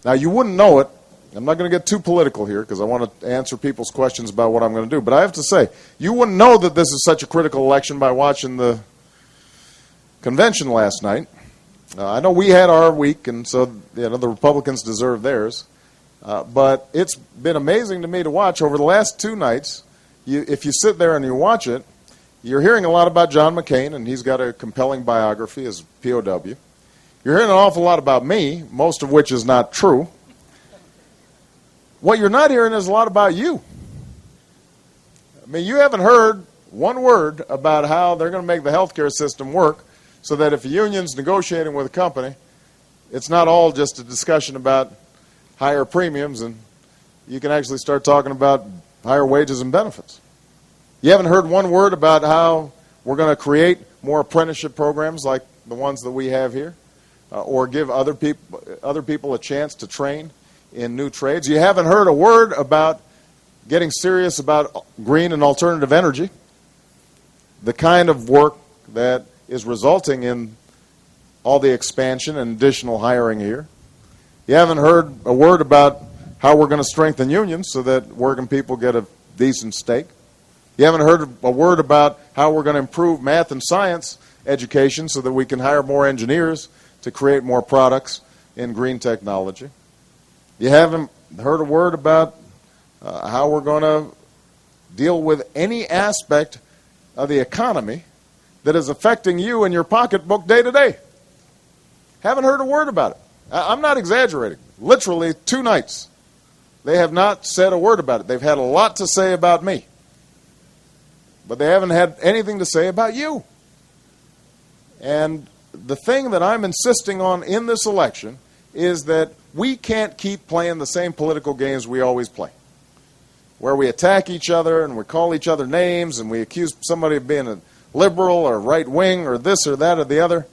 Now, you wouldn't know it. I'm not going to get too political here because I want to answer people's questions about what I'm going to do. But I have to say, you wouldn't know that this is such a critical election by watching the convention last night. I know we had our week, and so the Republicans deserve theirs. But it's been amazing to me to watch over the last two nights. If you sit there and you watch it, you're hearing a lot about John McCain, and he's got a compelling biography as POW. You're hearing an awful lot about me, most of which is not true. What you're not hearing is a lot about you. I mean, you haven't heard one word about how they're going to make the healthcare system work so that if a union's negotiating with a company, it's not all just a discussion about higher premiums, and you can actually start talking about higher wages and benefits. You haven't heard one word about how we're going to create more apprenticeship programs like the ones that we have here, or give other people a chance to train in new trades. You haven't heard a word about getting serious about green and alternative energy, the kind of work that is resulting in all the expansion and additional hiring here. You haven't heard a word about how we're going to strengthen unions so that working people get a decent stake. You haven't heard a word about how we're going to improve math and science education so that we can hire more engineers to create more products in green technology. You haven't heard a word about how we're going to deal with any aspect of the economy that is affecting you and your pocketbook day to day. Haven't heard a word about it. I'm not exaggerating. Literally 2 nights. They have not said a word about it. They've had a lot to say about me. But they haven't had anything to say about you. And the thing that I'm insisting on in this election is that we can't keep playing the same political games we always play, where we attack each other and we call each other names and we accuse somebody of being a liberal or right wing or this or that or the other,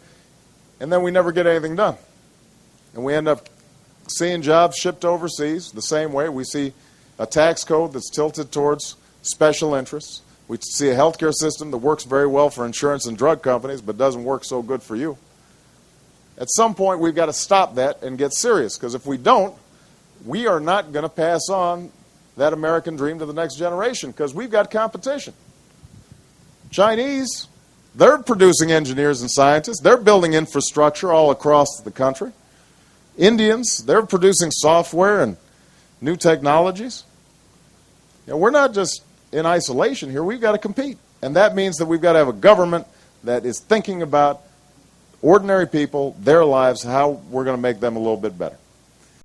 and then we never get anything done. And we end up seeing jobs shipped overseas the same way. We see a tax code that's tilted towards special interests. We see a healthcare system that works very well for insurance and drug companies but doesn't work so good for you. At some point, we've got to stop that and get serious, because if we don't, we are not going to pass on that American dream to the next generation, because we've got competition. Chinese, they're producing engineers and scientists. They're building infrastructure all across the country. Indians, they're producing software and new technologies. You know, we're not just in isolation here. We've got to compete. And that means that we've got to have a government that is thinking about ordinary people, their lives, how we're going to make them a little bit better.